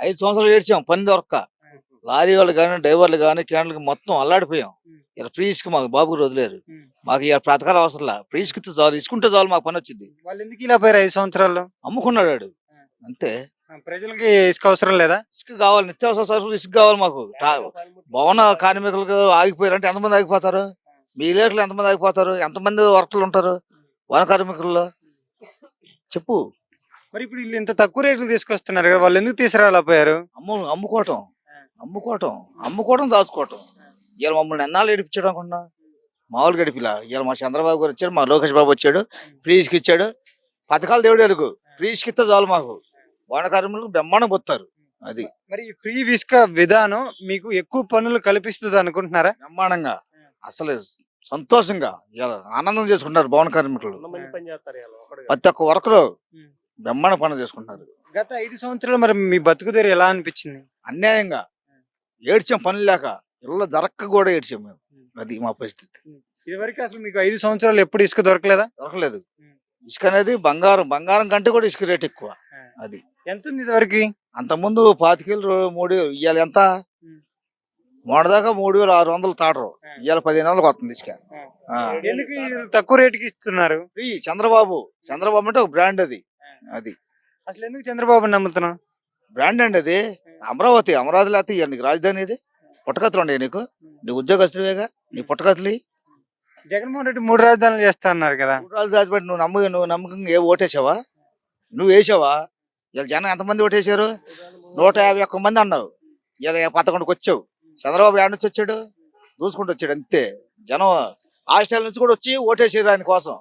5 సంవత్సరాలు ఏడ్చాం పని దొరక్క. లారీ వాళ్ళు కానీ, డ్రైవర్లు కానీ, క్యాండ్లకి మొత్తం అల్లాడిపోయాం. ఇలా ఫ్రీ ఇసుక మాకు బాబు గారు వదిలేరు. మాకు ఇక పథకాలు అవసరంలా, ఫ్రీ ఇసుకితే చాలు, ఇసుకుంటే చాలు మాకు పని వచ్చింది. వాళ్ళు ఎందుకు ఇలా పోయారు 5 సంవత్సరాల్లో? అమ్ముకున్నాడు వాడు అంతే. ప్రజలకి ఇసుక అవసరం లేదా? ఇసుక కావాలి, నిత్యావసర సరుకులు ఇసుక కావాలి మాకు. భవన కార్మికులకు ఆగిపోయారంటే ఎంతమంది ఆగిపోతారు? మీ లేఖలు ఎంతమంది ఆగిపోతారు? ఎంతమంది వర్కర్లు ఉంటారు వన కార్మికుల్లో? చెప్పు. మరి ఇప్పుడు వీళ్ళు ఇంత తక్కువ రేట్లు తీసుకొస్తున్నారు కదా, వాళ్ళు ఎందుకు తీసుకురాలేకపోయారు? అమ్ముకోవటం అమ్ముకోవటం అమ్ముకోవటం దాచుకోవటం. ఇవాళ మమ్మల్ని ఎన్నాళ్ళు ఏడిపించాడు అనుకున్నా, మామూలు గడిపిలా. ఇవాళ మా చంద్రబాబు గారు వచ్చాడు, మా లోకేష్ బాబు వచ్చాడు, ఫ్రీ ఇసుక ఇచ్చాడు. పథకాలు దేవుడు ఎరుగు, ఫ్రీ ఇసుక ఇస్తే చాలు మాకు. వన కార్మికులకు బ్రహ్మాండం పోతారు. అది మరి ఈ ఫ్రీ ఇసుక విధానం మీకు ఎక్కువ పనులు కల్పిస్తుంది అనుకుంటున్నారా? బ్రహ్మాండంగా, అసలు సంతోషంగా ఇలా ఆనందం చేసుకుంటారు భవన కార్మికులు. ప్రతి ఒక్క వర్కరు బ్రహ్మాండ పనులు చేసుకుంటారు. గత 5 సంవత్సరాలు మరి మీ బతుకు తెరి ఎలా అనిపించింది? అన్యాయంగా ఏడ్చాం, పని లేక ఇళ్ళ జరక్క కూడా ఏడ్చాం మేము. అది మా పరిస్థితి. ఇదివరకు అసలు మీకు 5 సంవత్సరాలు ఎప్పుడు ఇసుక దొరకలేదా? దొరకలేదు. ఇసుక అనేది బంగారం, బంగారం కంటే కూడా ఇసుక రేట్ ఎక్కువ. అది ఎంత ఉంది ఇదివరకు? అంతకుముందు 25,000 3 ఇవాళ ఎంత? మొన్నదాకా 3,600 తాటరు, ఇవాళ 15,000 వస్తుంది ఇసుక. ఎందుకు తక్కువ రేటుకి ఇస్తున్నారు? ఫ్రీ చంద్రబాబు అంటే ఒక బ్రాండ్. అది అది అసలు ఎందుకు చంద్రబాబు నమ్ముతున్నాం? బ్రాండ్ అండి అది. అమరావతి లేకపోతే ఇక నీకు రాజధాని ఇది. పుట్టకత్తులు ఉండే నీకు, నీ ఉద్యోగస్తులేగా, నీ పుట్టకత్తులు. జగన్మోహన్ రెడ్డి 3 రాజధానులు చేస్తా అన్నారు కదా. 3 రాజధానులు దాచిపెట్టి నువ్వు నమ్మకంగా ఏ ఓటేసావా? నువ్వు వేసావా? ఇలా జనం ఎంతమంది ఓటేశారు? 151 మంది అన్నావు. ఇలా 11కి వచ్చావు. చంద్రబాబు ఏడు నుంచి వచ్చాడు? దూసుకుంటూ వచ్చాడు అంతే. జనం ఆస్ట్రేలియా నుంచి కూడా వచ్చి ఓటేసారు ఆయన కోసం.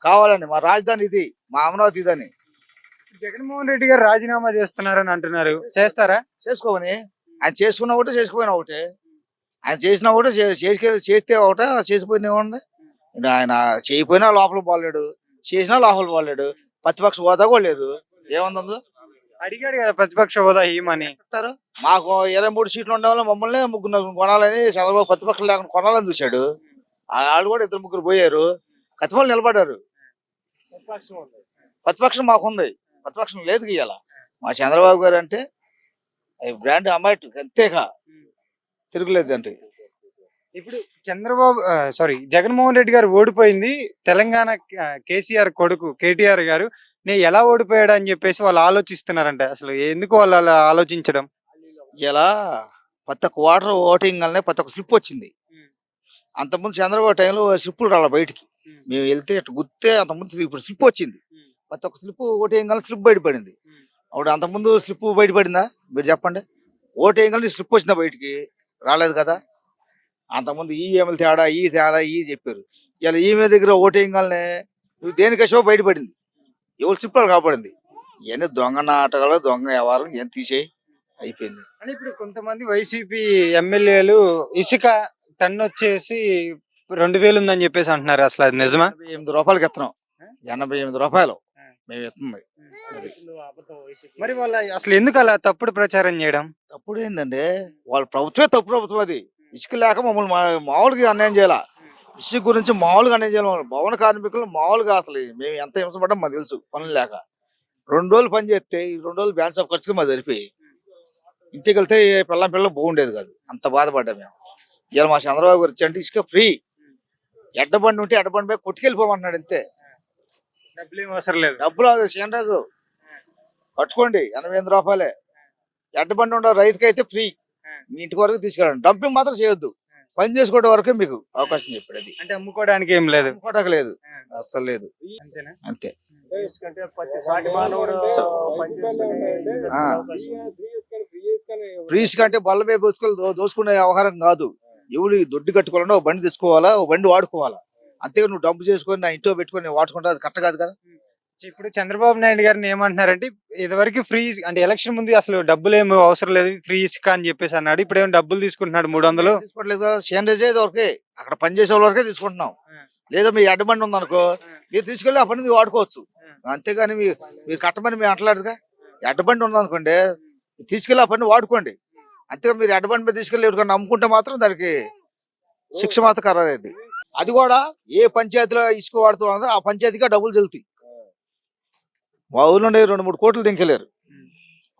కావాలని మా రాజధాని ఇది, మా అమరావతి ఇదని. జగన్మోహన్ రెడ్డి గారు రాజీనామా చేస్తున్నారని అంటున్నారు, చేస్తారా? చేసుకోమని. ఆయన చేసుకున్న ఒకటే, చేసుకోపోయినా ఒకటే. ఆయన చేసిన ఒకటే, చేస్తే ఒకటే, చేసిపోయినా ఉంది. ఆయన చేయకపోయినా లోపల పోలేడు, చేసినా లోపల పోలేడు. ప్రతిపక్ష హోదా కూడా లేదు. ఏముంది అందులో? అడిగాడు కదా ప్రతిపక్ష హోదా ఇవ్వమని. మాకు 23 సీట్లు ఉండే వల్ల మమ్మల్ని 3 కొనాలని చంద్రబాబు ప్రతిపక్షం లేకుండా కొనాలని చూశాడు. వాళ్ళు కూడా 2-3 పోయారు. కతిమలు నిలబడ్డారు. ప్రతిపక్షం మాకుంది, ప్రతిపక్షం లేదు ఇవాళ. మా చంద్రబాబు గారు అంటే బ్రాండ్ అమ్మాయి అంతేగా, తిరుగులేదు అంటే. ఇప్పుడు జగన్మోహన్ రెడ్డి గారు ఓడిపోయింది. తెలంగాణ కేసీఆర్ కొడుకు కేటీఆర్ గారు నేను ఎలా ఓడిపోయాడు అని చెప్పేసి వాళ్ళు ఆలోచిస్తున్నారంట. అసలు ఎందుకు వాళ్ళు అలా ఆలోచించడం? ఇలా ప్రతి ఒక్క వాటర్ ఓటింగ్ వల్లనే ప్రతి ఒక్క స్లిప్ వచ్చింది. అంతకుముందు చంద్రబాబు టైంలో స్లిప్పులు రాలే బయటికి. మేము వెళ్తే అటు గుర్తే, అంతకుముందు ఇప్పుడు స్లిప్ వచ్చింది. ప్రతి ఒక్క స్లిప్ ఓటింగ్ వల్ల స్లిప్ బయటపడింది. అప్పుడు అంతకుముందు స్లిప్ బయటపడిందా? మీరు చెప్పండి. ఓటింగ్ వల్ల స్లిప్ వచ్చిందా బయటికి? రాలేదు కదా. అంతకుముందు ఈ తేడా చెప్పారు. ఇలా ఈమె దగ్గర ఓటింగ్ వల్లనే నువ్వు దేనికో బయటపడింది. ఎవరు స్లిప్లు కాపాడింది. ఇవన్నీ దొంగ నాటకాలు, దొంగ వ్యవహారం, ఏం తీసేయి అయిపోయింది. అని ఇప్పుడు కొంతమంది వైసీపీ ఎమ్మెల్యేలు ఇసుక టన్ను వచ్చేసి 2,000 ఉందని చెప్పేసి అంటున్నారు. అసలు అది నిజమా? 88 రూపాయలకి ఎత్తనం. 88 రూపాయలు మేము ఎత్తుంది. మరి వాళ్ళ అసలు ఎందుకు అలా తప్పుడు ప్రచారం చేయడం? తప్పుడు ఏంటంటే వాళ్ళ ప్రభుత్వమే తప్పుడు ప్రభుత్వం. అది ఇసుక లేక మమ్మల్ని మామూలుగా అన్యాయం చేయాల. ఇసుక గురించి మామూలుగా అన్యాయం చేయాలి. భవన కార్మికులు మామూలుగా అసలు మేము ఎంత హింసపడ్డాం మాకు తెలుసు. పనులు లేక 2 రోజులు పని చేస్తే ఈ 2 రోజులు బ్యాన్స్ ఆఫ్ ఖర్చుకి మాకు సరిపోయి ఇంటికి వెళ్తే పిల్ల బాగుండేది కాదు. అంత బాధపడ్డా మేము. ఇలా మా చంద్రబాబు గారు అంటే ఇసుక ఫ్రీ, ఎడ్డబండి ఉంటే ఎడ్డబండి పోయి కొట్టుకెళ్ళిపోమన్నాడు అంతే. డబ్బులు ఏం అవసరం లేదు. డబ్బులు శ్రీనిరాజు కట్టుకోండి, 88 రూపాయలే. ఎడ్డబండి ఉండే రైతుకి అయితే ఫ్రీ, మీ ఇంటి వరకు తీసుకెళ్ళండి. డంపింగ్ మాత్రం చేయొద్దు, పని చేసుకోవడం వరకే మీకు అవకాశం చెప్పాడు. అది అంటే అమ్ముకోవడానికి ఏం లేదు, అమ్ముకోవడానికి లేదు, అస్సలు లేదు. అంతే. ఫ్రీ ఇసుక అంటే బల్ల మీద దోసుకునే వ్యవహారం కాదు. ఎవరు దొడ్డు కట్టుకోవాలన్నా ఒక బండి తెచ్చుకోవాలా, ఒక బండి వాడుకోవాలా. అంతే నువ్వు డబ్బు చేసుకొని నా ఇంట్లో పెట్టుకొని వాడుకుంటా, అది కరెక్ట్ కాదు కదా. ఇప్పుడు చంద్రబాబు నాయుడు గారిని ఏమంటున్నారంటే ఇదివరకు ఫ్రీ అంటే ఎలక్షన్ ముందు అసలు డబ్బులు ఏమి అవసరం లేదు, ఫ్రీ ఇసుక అని చెప్పేసి అన్నాడు. ఇప్పుడు ఏమో డబ్బులు తీసుకుంటున్నాడు 300. తీసుకోవట్లేదు కదా, సేనరేజ్ వరకే, అక్కడ పని చేసే వాళ్ళ వరకే తీసుకుంటున్నాం. లేదా మీ అడ్డబండి ఉందనుకో, మీరు తీసుకెళ్ళి ఆ పని వాడుకోవచ్చు. అంతేగాని మీరు కట్టమని మేము అంటలేదుగా. అడ్డబండి ఉందనుకోండి, తీసుకెళ్ళి ఆ పని వాడుకోండి. అంతేగా మీరు అడ్డబండి మీద తీసుకెళ్ళి ఎవరికన్నా నమ్ముకుంటే మాత్రం దానికి శిక్ష మాత్రం ఖరారైంది. అది కూడా ఏ పంచాయతీలో ఇసుక వాడుతున్నదో ఆ పంచాయతీగా డబ్బులు చెల్లుతాయి. మా ఊళ్ళో 2-3 కోట్లు దింకలేరు.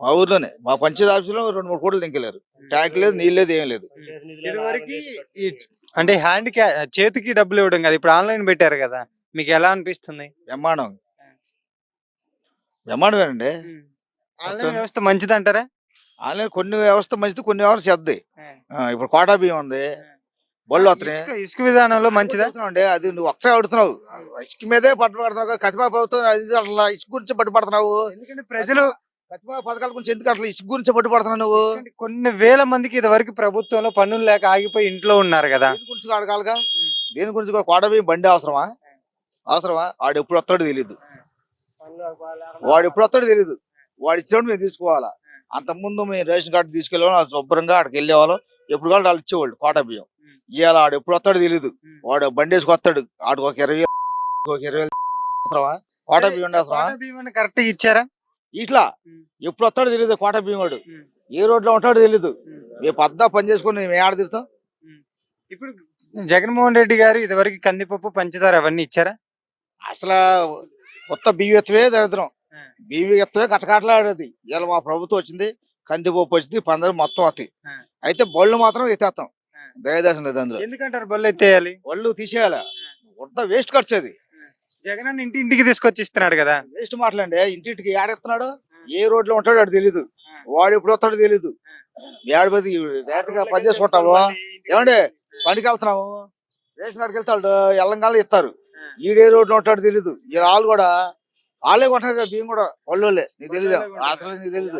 మా ఊర్లోనే మా పంచాయతీ ఆఫీసులో 2-3 కోట్లు దింకెళ్ళారు. ట్యాంక్ లేదు, నీళ్ళు లేదు, ఏం లేదు. ఇదివరకు ఈ అంటే హ్యాండ్ చేతికి డబ్బులు ఇవ్వడం కదా, ఇప్పుడు ఆన్లైన్ పెట్టారు కదా, మీకు ఎలా అనిపిస్తుంది? బ్రహ్మాండం బ్రహ్మాండమేనండి. ఆన్లైన్ వ్యవస్థ మంచిది అంటారా? ఆన్లైన్ కొన్ని వ్యవస్థ మంచిది, కొన్ని వ్యవస్థ చెడ్డది. ఇప్పుడు కోటా బియ్యం ఉంది, బళ్ళు వస్తున్నాయి. ఇసుక విధానంలో మంచిదా? అండి అది నువ్వు ఒక్కటే అడుగుతున్నావు, ఇసుక మీదే పట్టుబడుతున్నావు. కతిమా ప్రభుత్వం అది అట్లా ఇసుక గురించి పట్టుబడుతున్నావు. ఎందుకంటే ప్రజలు కతిమా పథకాల గురించి ఎందుకు అట్లా ఇసుక గురించి పట్టుబడుతున్నావు నువ్వు? ఎందుకంటే కొన్ని వేల మందికి ఇదివరకు ప్రభుత్వంలో పన్నులు లేక ఆగిపోయి ఇంట్లో ఉన్నారు కదా. దేని గురించి అడగాలిగా, దేని గురించి కూడా కోటా బియ్యం బండి అవసరమా? వాడు ఎప్పుడు వస్తాడో తెలీదు, వాడు ఇచ్చినప్పుడు మేము తీసుకోవాలా. అంతకుముందు మేము రేషన్ కార్డు తీసుకెళ్ళేవాళ్ళం, శుభ్రంగా అక్కడికి వెళ్ళేవాళ్ళం, ఎప్పుడు కావాలి వాళ్ళు ఇచ్చేవాళ్ళు కోటా బియ్యం. ఇవాళ ఆడు ఎప్పుడు వస్తాడో తెలీదు, వాడు బండి వేసుకొస్తాడు, ఆడికి ఒక 20,000 అవసరమా? కోటా బియ్యం అవసరమా? కరెక్ట్ ఇచ్చారా? ఇట్లా ఎప్పుడు వస్తాడో తెలియదు కోటా బియ్యం, వాడు ఏ రోడ్లో ఉంటాడో తెలీదు. మేము పద్దా పని చేసుకుని మేము ఏడ తిరుగుతాం. ఇప్పుడు జగన్మోహన్ రెడ్డి గారు ఇదివరకు కందిపప్పు పంచదార అవన్నీ ఇచ్చారా? అసలు కొత్త బియ్యత్వే దరిద్రం, బియ్యత్వే కటకట్లాడేది. ఇలా మా ప్రభుత్వం వచ్చింది, కందిపప్పు వచ్చింది, పందరు మొత్తం వస్తాయి. అయితే బళ్ళు మాత్రం ఎత్తేస్తాం, దయదాసం లేదు అందులో. ఎందుకంటారు బళ్ళు ఎత్తేయాలి? బళ్ళు తీసేయాలి, కొత్త వేస్ట్ ఖర్చు అది. జగన్ అన్న ఇంటింటికి తీసుకొచ్చి ఇస్తున్నాడు కదా. వేస్ట్ మాటలండి, ఇంటింటికి ఏడెత్తున్నాడు, ఏ రోడ్లో ఉంటాడో వాడు తెలీదు, వాడు ఎప్పుడు వస్తాడో తెలీదు. ఏడపతి డైరెక్ట్ గా పని చేసుకుంటాము. ఏమండి పనికి వెళ్తున్నాము, రేషన్ కార్డుకి వెళ్తాడు, ఎల్లంగానే ఇస్తారు, ఈడే రోడ్లో ఉంటాడు తెలీదు. ఈ వాళ్ళు కూడా వాళ్ళే కొంటారు బియ్యం కూడా, వాళ్ళే, నీకు తెలీదు, అసలు నీకు తెలీదు.